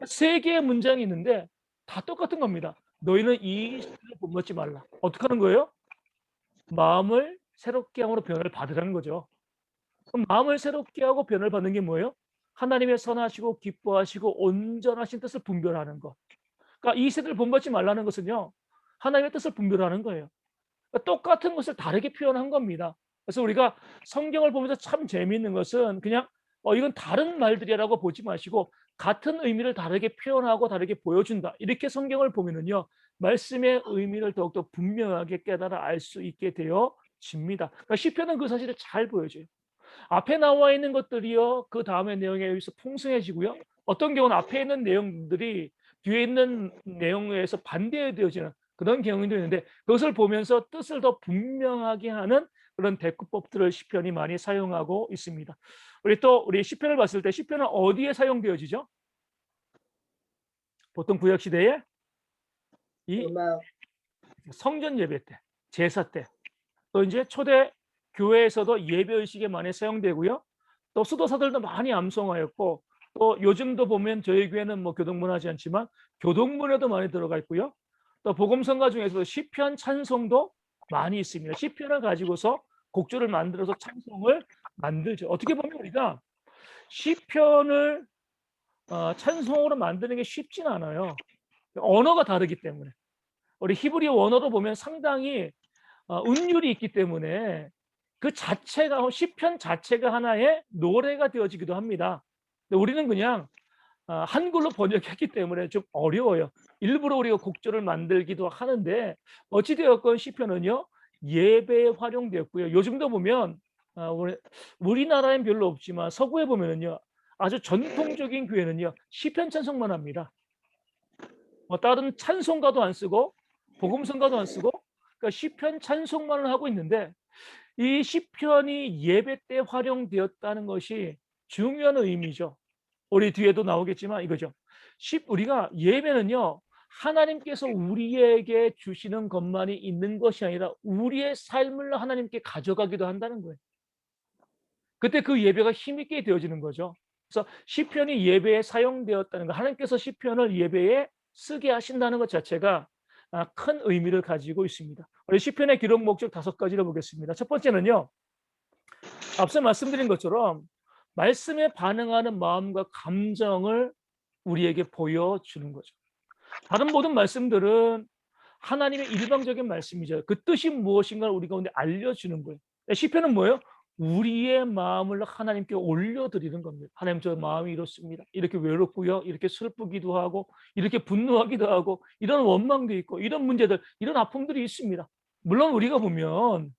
세 개의 문장이 있는데 다 똑같은 겁니다. 너희는 이 세대를 본받지 말라. 어떻게 하는 거예요? 마음을 새롭게 함으로 변화를 받으라는 거죠. 그럼 마음을 새롭게 하고 변화를 받는 게 뭐예요? 하나님의 선하시고 기뻐하시고 온전하신 뜻을 분별하는 것. 그러니까 이 세대를 본받지 말라는 것은요, 하나님의 뜻을 분별하는 거예요. 그러니까 똑같은 것을 다르게 표현한 겁니다. 그래서 우리가 성경을 보면서 참 재미있는 것은 그냥 이건 다른 말들이라고 보지 마시고 같은 의미를 다르게 표현하고 다르게 보여준다. 이렇게 성경을 보면은요, 말씀의 의미를 더욱더 분명하게 깨달아 알 수 있게 되어집니다. 그러니까 시편은 그 사실을 잘 보여줘요. 앞에 나와 있는 것들이요, 그 다음의 내용에 의해서 풍성해지고요. 어떤 경우는 앞에 있는 내용들이 뒤에 있는 내용에 의해서 반대되어지는 그런 경우도 있는데 그것을 보면서 뜻을 더 분명하게 하는 그런 대꾸법들을 시편이 많이 사용하고 있습니다. 우리 시편을 봤을 때 시편은 어디에 사용되어지죠? 보통 구약 시대에 이 음악, 성전 예배 때, 제사 때, 또 이제 초대 교회에서도 예배 의식에 많이 사용되고요. 또 수도사들도 많이 암송하였고, 또 요즘도 보면 저희 교회는 뭐 교동문하지 않지만 교동문에도 많이 들어가 있고요. 또 복음성가 중에서도 시편 찬송도 많이 있습니다. 시편을 가지고서 곡조를 만들어서 찬송을 만들죠. 어떻게 보면 우리가 시편을 찬송으로 만드는 게 쉽진 않아요. 언어가 다르기 때문에. 우리 히브리어 원어로 보면 상당히 운율이 있기 때문에 그 자체가 시편 자체가 하나의 노래가 되어지기도 합니다. 근데 우리는 그냥 한글로 번역했기 때문에 좀 어려워요. 일부러 우리가 곡조를 만들기도 하는데 어찌 되었건 시편은요, 예배에 활용되었고요. 요즘도 보면 우리나라엔 별로 없지만 서구에 보면은요, 아주 전통적인 교회는요, 시편 찬송만 합니다. 다른 찬송가도 안 쓰고 복음성가도 안 쓰고, 그러니까 시편 찬송만을 하고 있는데 이 시편이 예배 때 활용되었다는 것이 중요한 의미죠. 우리 뒤에도 나오겠지만 이거죠. 우리가 예배는요, 하나님께서 우리에게 주시는 것만이 있는 것이 아니라 우리의 삶을 하나님께 가져가기도 한다는 거예요. 그때 그 예배가 힘있게 되어지는 거죠. 그래서 시편이 예배에 사용되었다는 거, 하나님께서 시편을 예배에 쓰게 하신다는 것 자체가 큰 의미를 가지고 있습니다. 우리 시편의 기록 목적 5가지를 보겠습니다. 첫 번째는요, 앞서 말씀드린 것처럼 말씀에 반응하는 마음과 감정을 우리에게 보여주는 거죠. 다른 모든 말씀들은 하나님의 일방적인 말씀이죠. 그 뜻이 무엇인가를 우리 가운데 알려주는 거예요. 시편은 뭐예요? 우리의 마음을 하나님께 올려드리는 겁니다. 하나님, 저 마음이 이렇습니다. 이렇게 외롭고요. 이렇게 슬프기도 하고 이렇게 분노하기도 하고 이런 원망도 있고 이런 문제들, 이런 아픔들이 있습니다. 물론 우리가 보면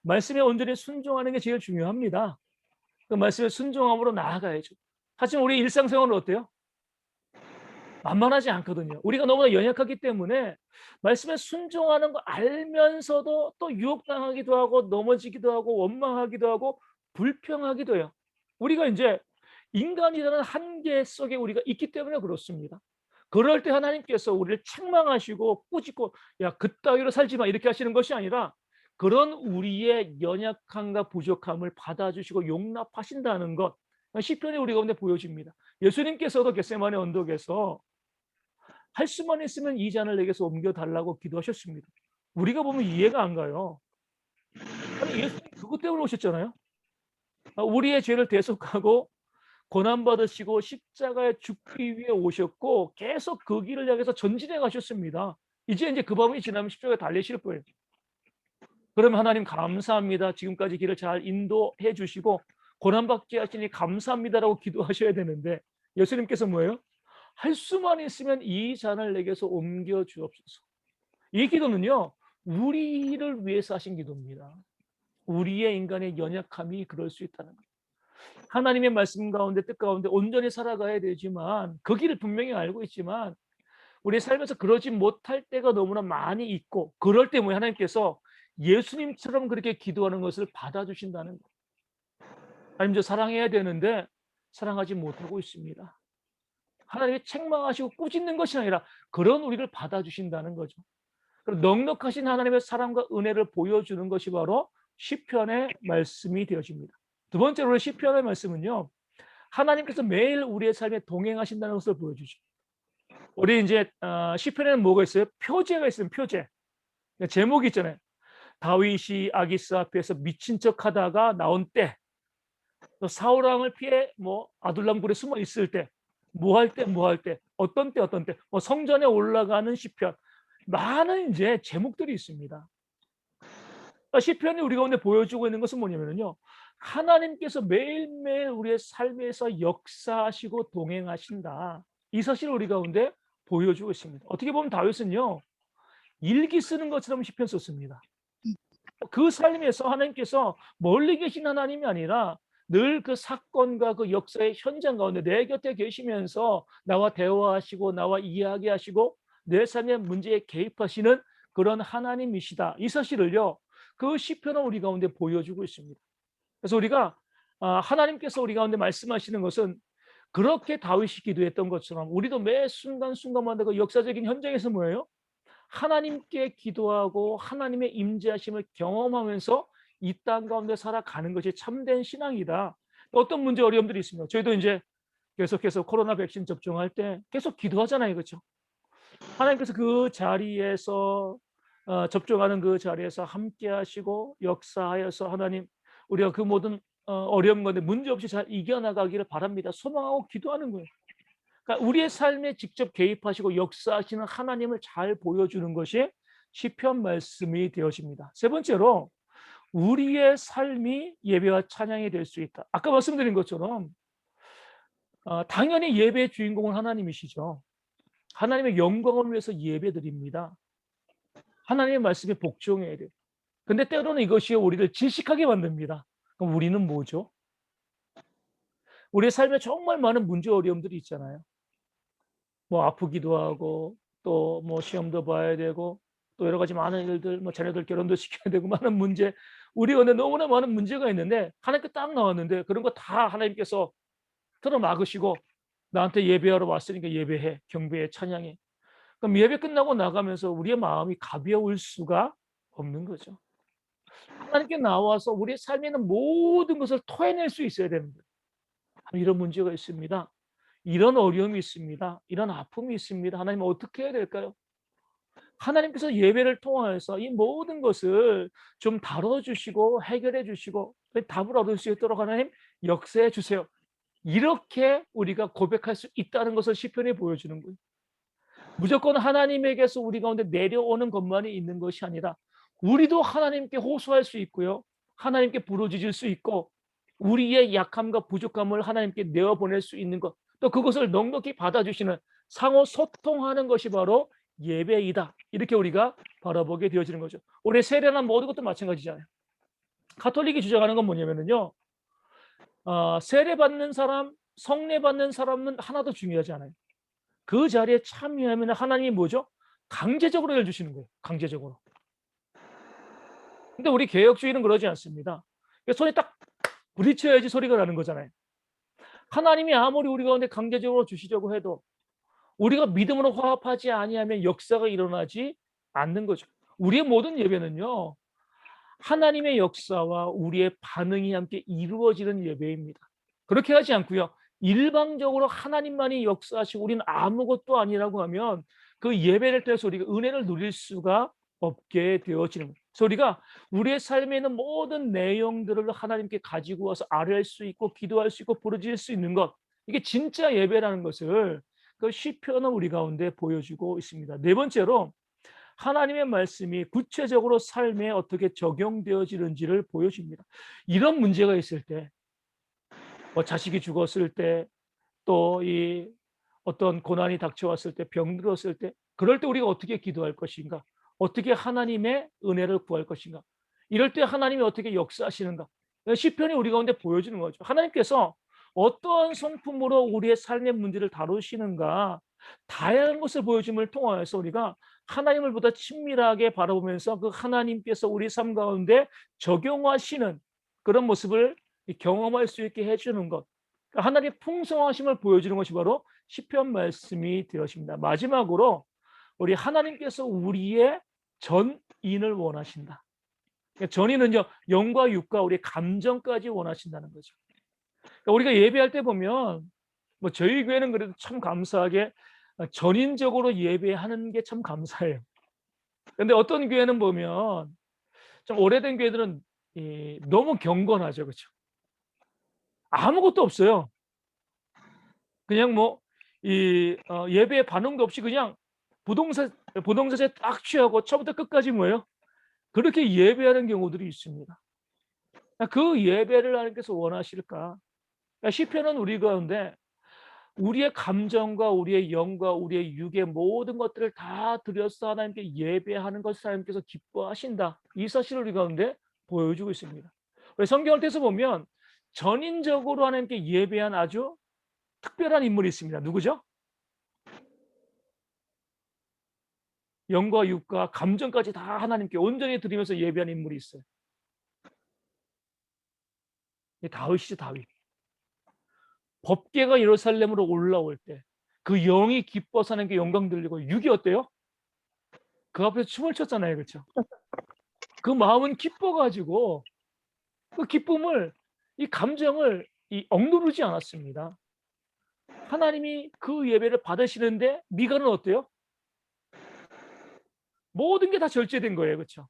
말씀에 온전히 순종하는 게 제일 중요합니다. 그 말씀에 순종함으로 나아가야죠. 하지만 우리 일상생활은 어때요? 만만하지 않거든요. 우리가 너무나 연약하기 때문에 말씀에 순종하는 거 알면서도 또 유혹당하기도 하고 넘어지기도 하고 원망하기도 하고 불평하기도 해요. 우리가 이제 인간이라는 한계 속에 우리가 있기 때문에 그렇습니다. 그럴 때 하나님께서 우리를 책망하시고 꾸짖고 야, 그따위로 살지 마 이렇게 하시는 것이 아니라 그런 우리의 연약함과 부족함을 받아주시고 용납하신다는 것, 시편이 우리 가운데 보여집니다. 예수님께서도 겟세마네 언덕에서 할 수만 있으면 이 잔을 내게서 옮겨달라고 기도하셨습니다. 우리가 보면 이해가 안 가요. 아니, 예수님 그것 때문에 오셨잖아요. 우리의 죄를 대속하고 고난받으시고 십자가에 죽기 위해 오셨고 계속 그 길을 향해서 전진해 가셨습니다. 이제 그 밤이 지나면 십자가에 달리실 거예요. 그러면 하나님 감사합니다. 지금까지 길을 잘 인도해 주시고 고난받게 하시니 감사합니다라고 기도하셔야 되는데 예수님께서 뭐예요? 할 수만 있으면 이 잔을 내게서 옮겨 주옵소서. 이 기도는요, 우리를 위해서 하신 기도입니다. 우리의 인간의 연약함이 그럴 수 있다는 거예요. 하나님의 말씀 가운데 뜻 가운데 온전히 살아가야 되지만 그 길을 분명히 알고 있지만 우리의 삶에서 그러지 못할 때가 너무나 많이 있고, 그럴 때 뭐예요? 하나님께서 예수님처럼 그렇게 기도하는 것을 받아주신다는 거예요. 하나님, 저 사랑해야 되는데 사랑하지 못하고 있습니다. 하나님이 책망하시고 꾸짖는 것이 아니라 그런 우리를 받아주신다는 거죠. 그리고 넉넉하신 하나님의 사랑과 은혜를 보여주는 것이 바로 시편의 말씀이 되어집니다. 두 번째로 시편의 말씀은요, 하나님께서 매일 우리의 삶에 동행하신다는 것을 보여주죠. 우리 이제 시편에는 뭐가 있어요? 표제가 있으면 표제. 제목이 있잖아요. 다윗이 아기스 앞에서 미친 척하다가 나온 때, 또 사울 왕을 피해 뭐 아둘람 굴에 숨어 있을 때, 뭐 할 때, 어떤 때, 뭐 성전에 올라가는 시편, 많은 이제 제목들이 있습니다. 시편이 우리 가운데 보여주고 있는 것은 뭐냐면요, 하나님께서 매일매일 우리의 삶에서 역사하시고 동행하신다, 이 사실을 우리 가운데 보여주고 있습니다. 어떻게 보면 다윗은요, 일기 쓰는 것처럼 시편 썼습니다. 그 삶에서 하나님께서 멀리 계신 하나님이 아니라 늘 그 사건과 그 역사의 현장 가운데 내 곁에 계시면서 나와 대화하시고 나와 이야기하시고 내 삶의 문제에 개입하시는 그런 하나님이시다, 이 사실을요, 그 시편은 우리 가운데 보여주고 있습니다. 그래서 우리가 하나님께서 우리 가운데 말씀하시는 것은 그렇게 다윗이 기도했던 것처럼 우리도 매 순간순간마다 그 역사적인 현장에서 뭐예요? 하나님께 기도하고 하나님의 임재하심을 경험하면서 이 땅 가운데 살아가는 것이 참된 신앙이다. 어떤 문제 어려움들이 있습니다. 저희도 이제 계속해서 코로나 백신 접종할 때 계속 기도하잖아요, 그렇죠? 하나님께서 그 자리에서 접종하는 그 자리에서 함께하시고 역사하여서 하나님, 우리가 그 모든 어려운 건데 문제 없이 잘 이겨나가기를 바랍니다, 소망하고 기도하는 거예요. 그러니까 우리의 삶에 직접 개입하시고 역사하시는 하나님을 잘 보여주는 것이 시편 말씀이 되어집니다. 세 번째로 우리의 삶이 예배와 찬양이 될 수 있다. 아까 말씀드린 것처럼 당연히 예배의 주인공은 하나님이시죠. 하나님의 영광을 위해서 예배드립니다. 하나님의 말씀에 복종해야 돼요. 근데 때로는 이것이 우리를 질식하게 만듭니다. 그럼 우리는 뭐죠? 우리의 삶에 정말 많은 문제 어려움들이 있잖아요. 뭐 아프기도 하고, 또 뭐 시험도 봐야 되고, 또 여러 가지 많은 일들, 뭐 자녀들 결혼도 시켜야 되고, 많은 문제, 우리 안에 너무나 많은 문제가 있는데 하나님께 딱 나왔는데 그런 거 다 하나님께서 틀어 막으시고 나한테 예배하러 왔으니까 예배해, 경배해, 찬양해. 그럼 예배 끝나고 나가면서 우리의 마음이 가벼울 수가 없는 거죠. 하나님께 나와서 우리의 삶에 있는 모든 것을 토해낼 수 있어야 됩니다. 이런 문제가 있습니다. 이런 어려움이 있습니다. 이런 아픔이 있습니다. 하나님, 어떻게 해야 될까요? 하나님께서 예배를 통하여서 이 모든 것을 좀 다뤄주시고 해결해 주시고 답을 얻을 수 있도록 하나님 역사해 주세요. 이렇게 우리가 고백할 수 있다는 것을 시편이 보여주는 거예요. 무조건 하나님에게서 우리 가운데 내려오는 것만이 있는 것이 아니라 우리도 하나님께 호소할 수 있고요, 하나님께 부르짖을 수 있고, 우리의 약함과 부족함을 하나님께 내어보낼 수 있는 것, 또 그것을 넉넉히 받아주시는 상호 소통하는 것이 바로 예배이다, 이렇게 우리가 바라보게 되어지는 거죠. 우리 세례나 모든 것도 마찬가지잖아요. 가톨릭이 주장하는 건 뭐냐면요, 세례 받는 사람, 성례 받는 사람은 하나도 중요하지 않아요. 그 자리에 참여하면 하나님이 뭐죠? 강제적으로 해주시는 거예요. 강제적으로. 근데 우리 개혁주의는 그러지 않습니다. 손에 딱 부딪혀야지 소리가 나는 거잖아요. 하나님이 아무리 우리 가운데 강제적으로 주시려고 해도 우리가 믿음으로 화합하지 아니하면 역사가 일어나지 않는 거죠. 우리의 모든 예배는요, 하나님의 역사와 우리의 반응이 함께 이루어지는 예배입니다. 그렇게 하지 않고요, 일방적으로 하나님만이 역사하시고 우리는 아무것도 아니라고 하면 그 예배를 통해서 우리가 은혜를 누릴 수가 없게 되어지는 거예요. 그래서 우리가 우리의 삶에 있는 모든 내용들을 하나님께 가지고 와서 아뢰할 수 있고 기도할 수 있고 부르짖을 수 있는 것, 이게 진짜 예배라는 것을 그 시편은 우리 가운데 보여주고 있습니다. 네 번째로 하나님의 말씀이 구체적으로 삶에 어떻게 적용되어지는지를 보여줍니다. 이런 문제가 있을 때, 뭐 자식이 죽었을 때, 또 이 어떤 고난이 닥쳐왔을 때, 병들었을 때, 그럴 때 우리가 어떻게 기도할 것인가? 어떻게 하나님의 은혜를 구할 것인가? 이럴 때 하나님이 어떻게 역사하시는가? 시편이 우리 가운데 보여주는 거죠. 하나님께서 어떠한 성품으로 우리의 삶의 문제를 다루시는가? 다양한 것을 보여줌을 통하여서 우리가 하나님을 보다 친밀하게 바라보면서 그 하나님께서 우리 삶 가운데 적용하시는 그런 모습을 경험할 수 있게 해주는 것, 그러니까 하나님의 풍성하심을 보여주는 것이 바로 시편 말씀이 되어집니다. 마지막으로 우리 하나님께서 우리의 전인을 원하신다. 그러니까 전인은요, 영과 육과 우리의 감정까지 원하신다는 거죠. 그러니까 우리가 예배할 때 보면 뭐 저희 교회는 그래도 참 감사하게 전인적으로 예배하는 게 참 감사해요. 근데 어떤 교회는 보면 좀 오래된 교회들은 너무 경건하죠, 그렇죠? 아무것도 없어요. 그냥 뭐 예배에 반응도 없이 그냥 부동산에 딱 취하고 처음부터 끝까지 뭐예요? 그렇게 예배하는 경우들이 있습니다. 그 예배를 하나님께서 원하실까? 시편은 우리 가운데 우리의 감정과 우리의 영과 우리의 육의 모든 것들을 다 들여서 하나님께 예배하는 것을 하나님께서 기뻐하신다. 이 사실을 우리 가운데 보여주고 있습니다. 성경을 통해서 보면 전인적으로 하나님께 예배한 아주 특별한 인물이 있습니다. 누구죠? 영과 육과 감정까지 다 하나님께 온전히 드리면서 예배한 인물이 있어요. 다윗이죠, 다윗. 법궤가 예루살렘으로 올라올 때 그 영이 기뻐서 하나님께 영광 돌리고 육이 어때요? 그 앞에서 춤을 췄잖아요. 그렇죠? 그 마음은 기뻐가지고 그 기쁨을, 이 감정을 억누르지 않았습니다. 하나님이 그 예배를 받으시는데 미가는 어때요? 모든 게 다 절제된 거예요. 그렇죠?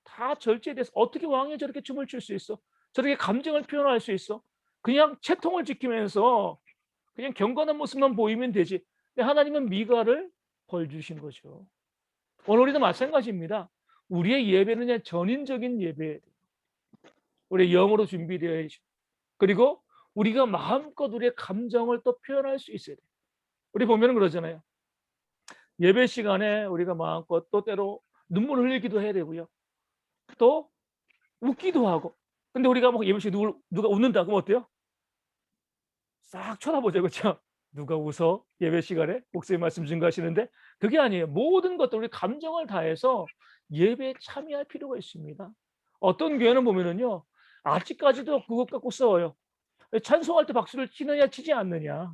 다 절제돼서 어떻게 왕이 저렇게 춤을 출 수 있어? 저렇게 감정을 표현할 수 있어? 그냥 채통을 지키면서 그냥 경건한 모습만 보이면 되지. 근데 하나님은 미가를 벌 주신 거죠. 오늘 우리도 마찬가지입니다. 우리의 예배는 그냥 전인적인 예배, 우리의 영으로 준비되어야죠. 그리고 우리가 마음껏 우리의 감정을 또 표현할 수 있어야 돼요. 우리 보면 그러잖아요. 예배 시간에 우리가 마음껏 또 때로 눈물 흘리기도 해야 되고요. 또 웃기도 하고. 근데 우리가 막 예배 시간에 누가 웃는다 그러면 어때요? 싹 쳐다보죠. 그렇죠? 누가 웃어? 예배 시간에 목사님 말씀 증거하시는데 그게 아니에요. 모든 것들 우리 감정을 다해서 예배에 참여할 필요가 있습니다. 어떤 교회는 보면은요. 아직까지도 그것 갖고 싸워요. 찬송할 때 박수를 치느냐 치지 않느냐.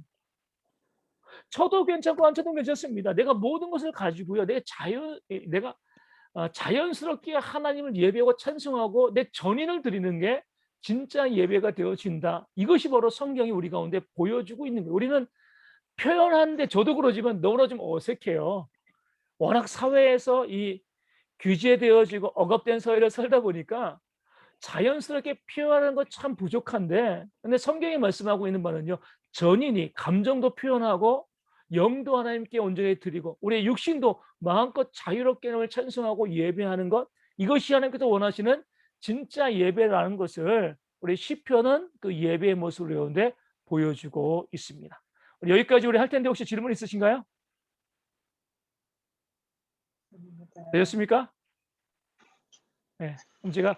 쳐도 괜찮고 안 쳐도 괜찮습니다. 내가 모든 것을 가지고요. 내가 자연스럽게 하나님을 예배하고 찬송하고 내 전인을 드리는 게 진짜 예배가 되어진다. 이것이 바로 성경이 우리 가운데 보여주고 있는 거예요. 우리는 표현하는데 저도 그러지만 너무나 좀 어색해요. 워낙 사회에서 이 규제되어지고 억압된 사회를 살다 보니까 자연스럽게 표현하는 것 참 부족한데, 근데 성경이 말씀하고 있는 바는요, 전인이 감정도 표현하고 영도 하나님께 온전히 드리고 우리의 육신도 마음껏 자유롭게 하나님을 찬송하고 예배하는 것, 이것이 하나님께서 원하시는 진짜 예배라는 것을 우리 시편은 그 예배의 모습을 가운데 보여주고 있습니다. 여기까지 우리 할 텐데 혹시 질문 있으신가요? 되셨습니까? 네. 그럼 제가